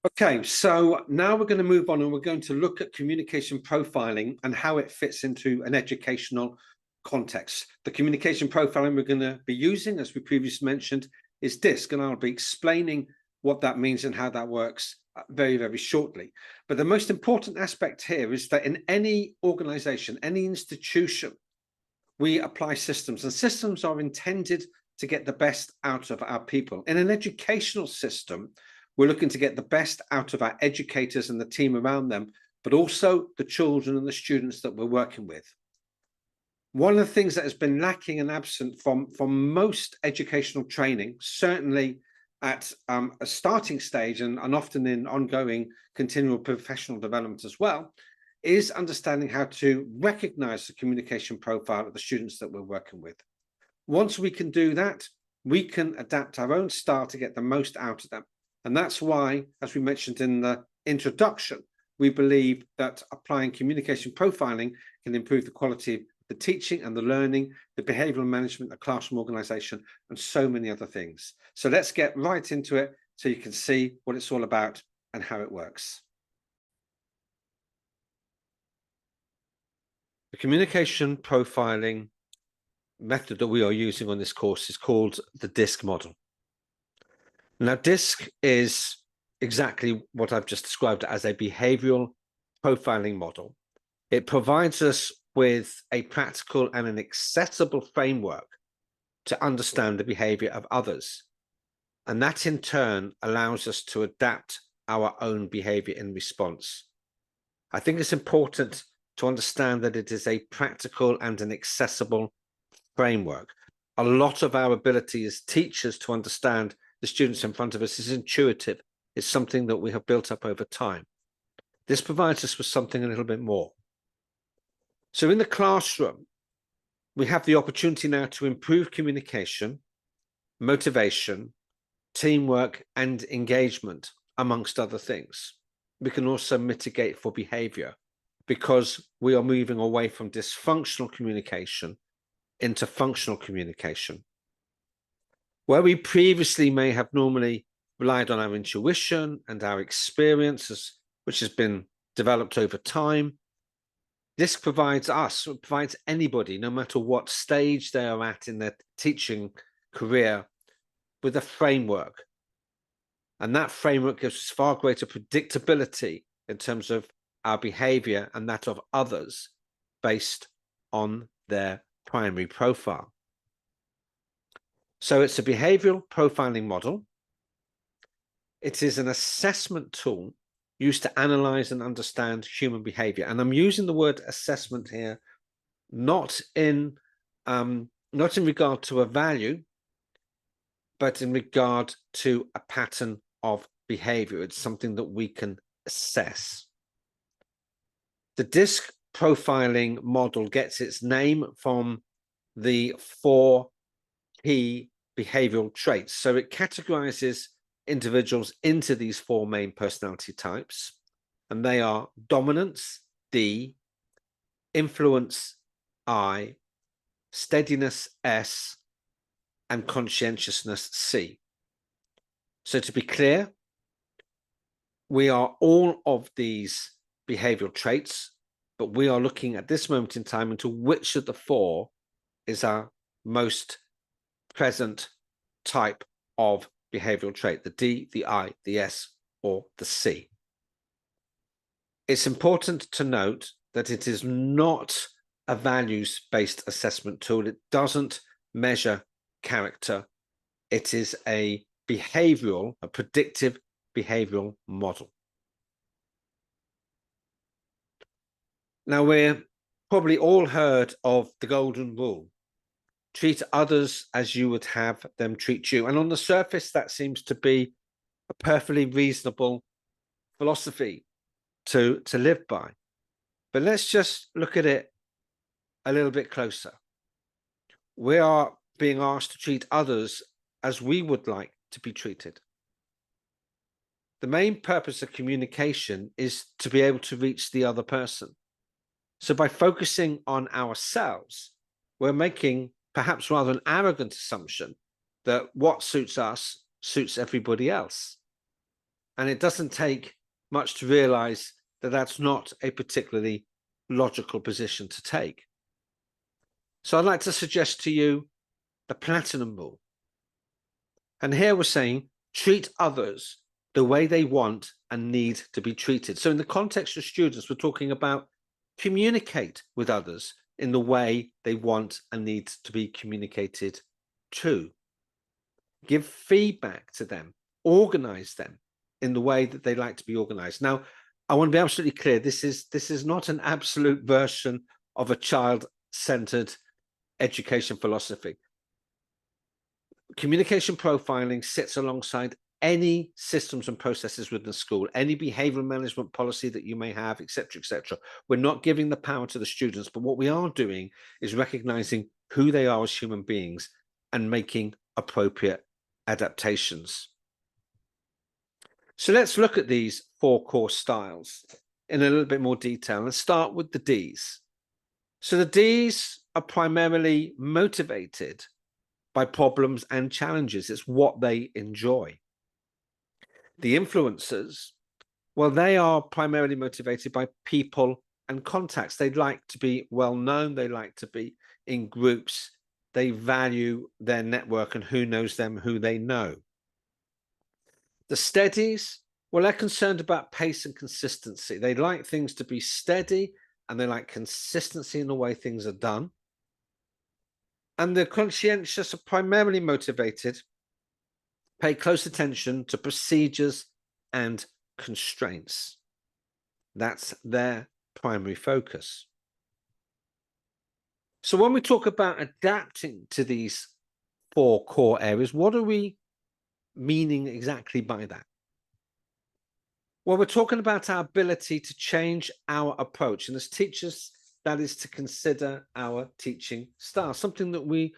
Okay, so now we're going to move on and we're going to look at communication profiling and how it fits into an educational context. The communication profiling we're going to be using, as we previously mentioned, is DISC, and I'll be explaining what that means and how that works very, very shortly. But the most important aspect here is that in any organization, any institution, we apply systems, and systems are intended to get the best out of our people. In an educational system, we're looking to get the best out of our educators and the team around them, but also the children and the students that we're working with. One of the things that has been lacking and absent from most educational training, certainly at a starting stage and often in ongoing continual professional development as well, is understanding how to recognize the communication profile of the students that we're working with. Once we can do that, we can adapt our own style to get the most out of them. And that's why, as we mentioned in the introduction, we believe that applying communication profiling can improve the quality of the teaching and the learning, the behavioral management, the classroom organization, and so many other things. So let's get right into it so you can see what it's all about and how it works. The communication profiling method that we are using on this course is called the DISC model. Now, DISC is exactly what I've just described as a behavioral profiling model. It provides us with a practical and an accessible framework to understand the behavior of others. And that in turn allows us to adapt our own behavior in response. I think it's important to understand that it is a practical and an accessible framework. A lot of our ability as teachers to understand the students in front of us is intuitive. It's something that we have built up over time. This provides us with something a little bit more. So in the classroom, we have the opportunity now to improve communication, motivation, teamwork, and engagement, amongst other things. We can also mitigate for behavior because we are moving away from dysfunctional communication into functional communication. Where we previously may have normally relied on our intuition and our experiences, which has been developed over time, this provides us, it provides anybody, no matter what stage they are at in their teaching career, with a framework. And that framework gives us far greater predictability in terms of our behavior and that of others based on their primary profile. So it's a behavioral profiling model. It is an assessment tool used to analyze and understand human behavior. And I'm using the word assessment here, not in regard to a value, but in regard to a pattern of behavior. It's something that we can assess. The DISC profiling model gets its name from the 4 key behavioral traits. So it categorizes individuals into these 4 main personality types, and they are dominance, D, influence, I, steadiness, S, and conscientiousness, C. So to be clear, we are all of these behavioral traits, but we are looking at this moment in time into which of the 4 is our most present type of behavioral trait, the D, the I, the S, or the C. It's important to note that it is not a values-based assessment tool. It doesn't measure character. It is a predictive behavioral model. Now, we're probably all heard of the golden rule. Treat others as you would have them treat you. And on the surface, that seems to be a perfectly reasonable philosophy to live by. But let's just look at it a little bit closer. We are being asked to treat others as we would like to be treated. The main purpose of communication is to be able to reach the other person. So by focusing on ourselves, we're making perhaps rather an arrogant assumption that what suits us suits everybody else. And it doesn't take much to realize that that's not a particularly logical position to take. So I'd like to suggest to you the platinum rule. And here we're saying, treat others the way they want and need to be treated. So in the context of students, we're talking about communicate with others in the way they want and need to be communicated to. Give feedback to them, organize them in the way that they like to be organized. Now, I want to be absolutely clear. This is not an absolute version of a child-centered education philosophy. Communication profiling sits alongside any systems and processes within the school, any behavioral management policy that you may have, etc., etc. We're not giving the power to the students, but what we are doing is recognizing who they are as human beings and making appropriate adaptations. So let's look at these 4 core styles in a little bit more detail and start with the Ds. So the Ds are primarily motivated by problems and challenges. It's what they enjoy. The influencers, well, they are primarily motivated by people and contacts. They'd like to be well known. They like to be in groups. They value their network and who knows them, who they know. The steadies, well, they're concerned about pace and consistency. They like things to be steady and they like consistency in the way things are done. And the conscientious are primarily motivated, pay close attention to procedures and constraints. That's their primary focus. So when we talk about adapting to these 4 core areas, what are we meaning exactly by that? Well, we're talking about our ability to change our approach. And as teachers, that is to consider our teaching style, something that we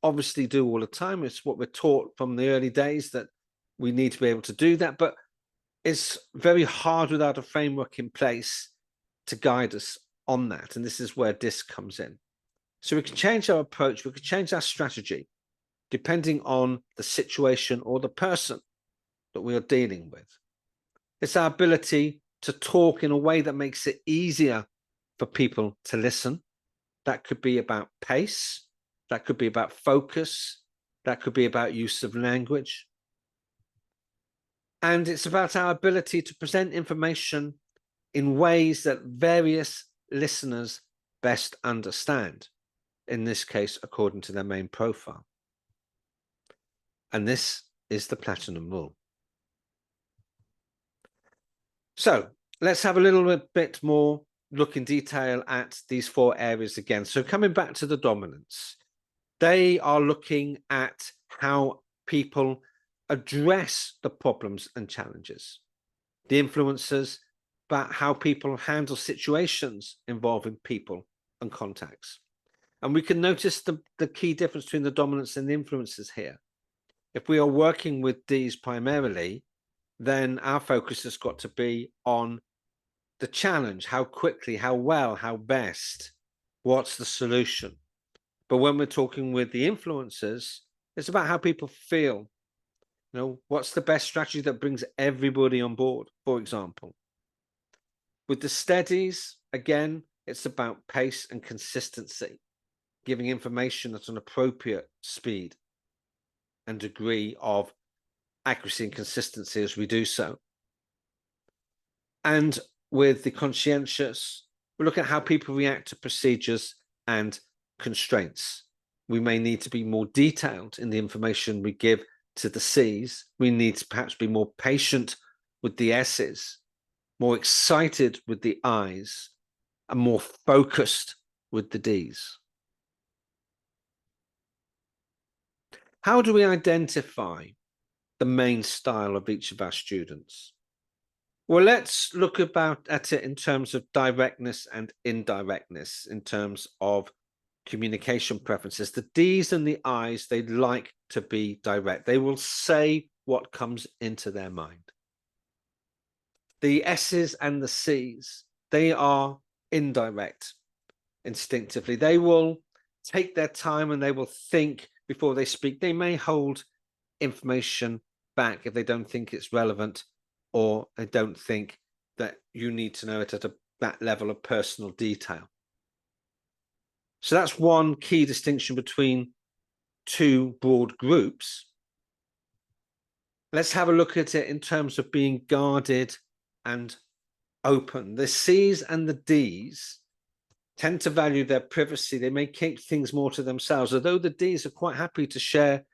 obviously do all the time. It's what we're taught from the early days, that we need to be able to do that, but it's very hard without a framework in place to guide us on that. And this is where DISC comes in. So we can change our approach, we can change our strategy, depending on the situation or the person that we are dealing with. It's our ability to talk in a way that makes it easier for people to listen. That could be about pace, that could be about focus, that could be about use of language. And it's about our ability to present information in ways that various listeners best understand, in this case, according to their main profile. And this is the platinum rule. So let's have a little bit more look in detail at these 4 areas again. So coming back to the dominants, they are looking at how people address the problems and challenges. The influencers, about how people handle situations involving people and contacts. And we can notice the key difference between the dominants and the influencers here. If we are working with these primarily, then our focus has got to be on the challenge, how quickly, how well, how best, what's the solution. But when we're talking with the influencers, it's about how people feel. You know, what's the best strategy that brings everybody on board, for example. With the steadies, again, it's about pace and consistency, giving information at an appropriate speed and degree of accuracy and consistency as we do so. And with the conscientious, we look at how people react to procedures and constraints. We may need to be more detailed in the information we give to the C's. We need to perhaps be more patient with the S's, more excited with the I's, and more focused with the D's. How do we identify the main style of each of our students? Well, let's look at it in terms of directness and indirectness, in terms of communication preferences. The D's and the I's, they like to be direct. They will say what comes into their mind. The S's and the C's, they are indirect instinctively. They will take their time and they will think before they speak. They may hold information back if they don't think it's relevant or they don't think that you need to know it at that level of personal detail. So that's one key distinction between two broad groups. Let's have a look at it in terms of being guarded and open. The C's and the D's tend to value their privacy. They may keep things more to themselves, although the D's are quite happy to share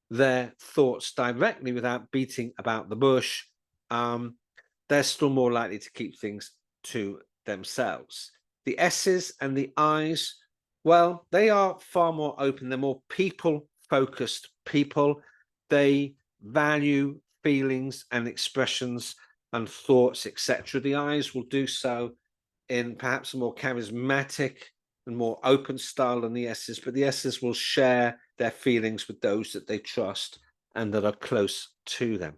their thoughts directly without beating about the bush. They're still more likely to keep things to themselves. The S's and the I's, well, they are far more open. They're more people-focused people. They value feelings and expressions and thoughts, etc. The I's will do so in perhaps a more charismatic and more open style than the S's, but the S's will share their feelings with those that they trust and that are close to them.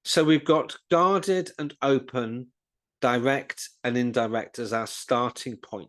So we've got guarded and open, direct and indirect as our starting point.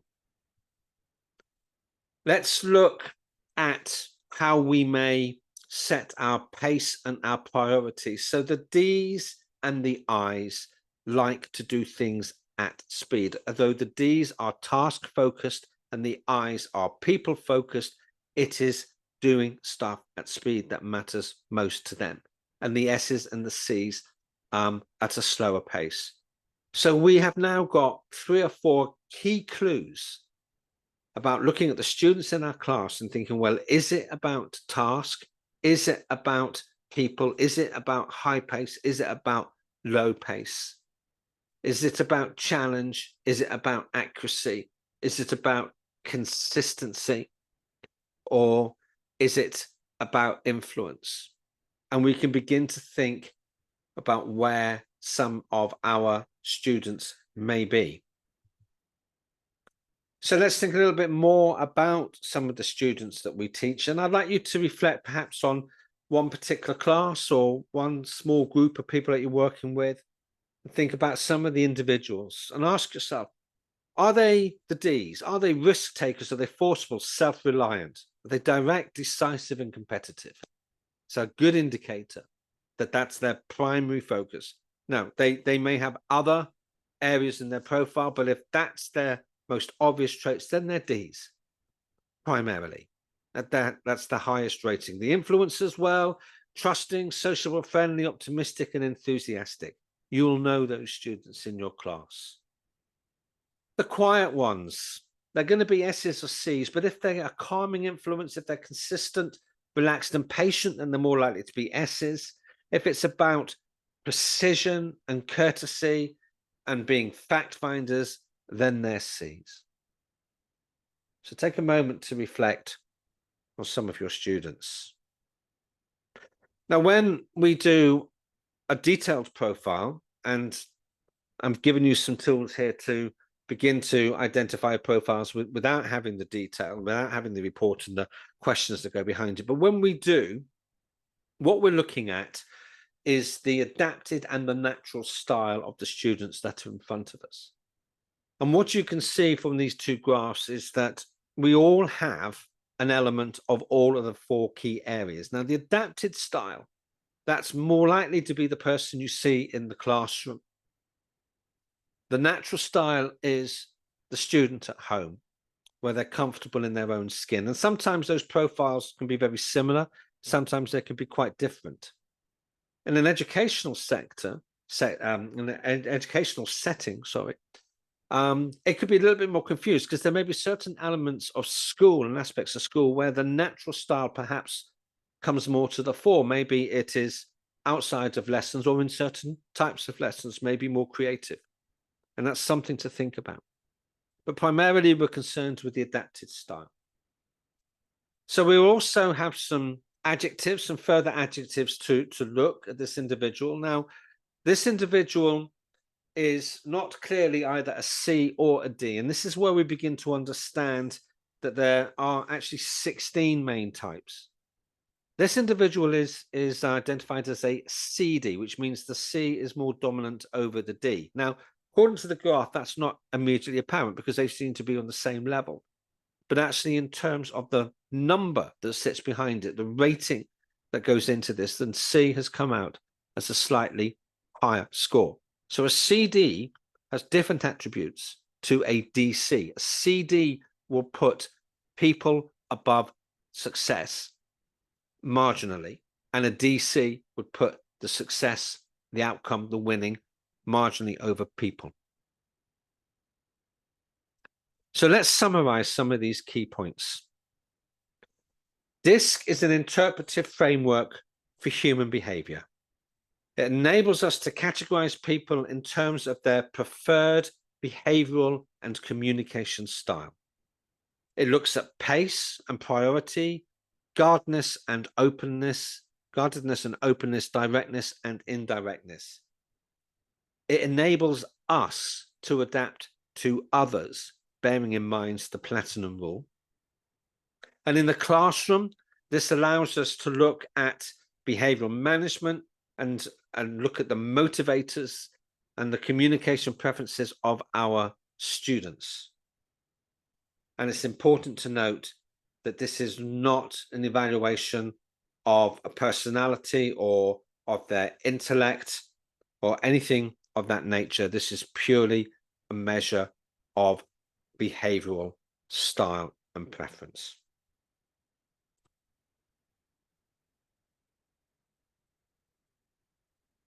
Let's look at how we may set our pace and our priorities. So the D's and the I's like to do things at speed, although the D's are task focused and the I's are people focused. It is doing stuff at speed that matters most to them, and the S's and the C's at a slower pace. So we have now got 3 or 4 key clues about looking at the students in our class and thinking, well, is it about task? Is it about people? Is it about high pace? Is it about low pace? Is it about challenge? Is it about accuracy? Is it about consistency? Or is it about influence? And we can begin to think about where some of our students may be. So let's think a little bit more about some of the students that we teach. And I'd like you to reflect perhaps on one particular class or one small group of people that you're working with. And think about some of the individuals and ask yourself, are they the D's? Are they risk takers? Are they forceful, self-reliant? Are they direct, decisive, and competitive? It's a good indicator that that's their primary focus. Now, they may have other areas in their profile, but if that's their most obvious traits, then they're D's primarily. That's the highest rating. The influencers, well, trusting, sociable, friendly, optimistic, and enthusiastic. You'll know those students in your class. The quiet ones, they're going to be S's or C's, but if they're a calming influence, if they're consistent, relaxed, and patient, then they're more likely to be S's. If it's about precision and courtesy and being fact finders, then they're C's. So take a moment to reflect on some of your students. Now, when we do a detailed profile, and I'm giving you some tools here to begin to identify profiles without having the detail, without having the report and the questions that go behind it. But when we do, what we're looking at is the adapted and the natural style of the students that are in front of us. And what you can see from these two graphs is that we all have an element of all of the 4 key areas. Now, the adapted style, that's more likely to be the person you see in the classroom. The natural style is the student at home, where they're comfortable in their own skin. And sometimes those profiles can be very similar. Sometimes they can be quite different. In an educational sector, in an educational setting, it could be a little bit more confused because there may be certain elements of school and aspects of school where the natural style perhaps comes more to the fore. Maybe it is outside of lessons, or in certain types of lessons, maybe more creative. And that's something to think about. But primarily, we're concerned with the adapted style. So we also have some adjectives, some further adjectives to look at this individual. Now, this individual is not clearly either a C or a D. And this is where we begin to understand that there are actually 16 main types. This individual is identified as a CD, which means the C is more dominant over the D. Now, according to the graph, that's not immediately apparent because they seem to be on the same level. But actually, in terms of the number that sits behind it, the rating that goes into this, then C has come out as a slightly higher score. So a CD has different attributes to a DC. A CD will put people above success marginally, and a DC would put the success, the outcome, the winning marginally over people. So let's summarize some of these key points. DISC is an interpretive framework for human behavior. It enables us to categorize people in terms of their preferred behavioral and communication style. It looks at pace and priority, guardedness and openness, directness and indirectness. It enables us to adapt to others, bearing in mind the platinum rule. And in the classroom, this allows us to look at behavioral management and look at the motivators and the communication preferences of our students. And it's important to note that this is not an evaluation of a personality or of their intellect or anything of that nature. This is purely a measure of behavioral style and preference.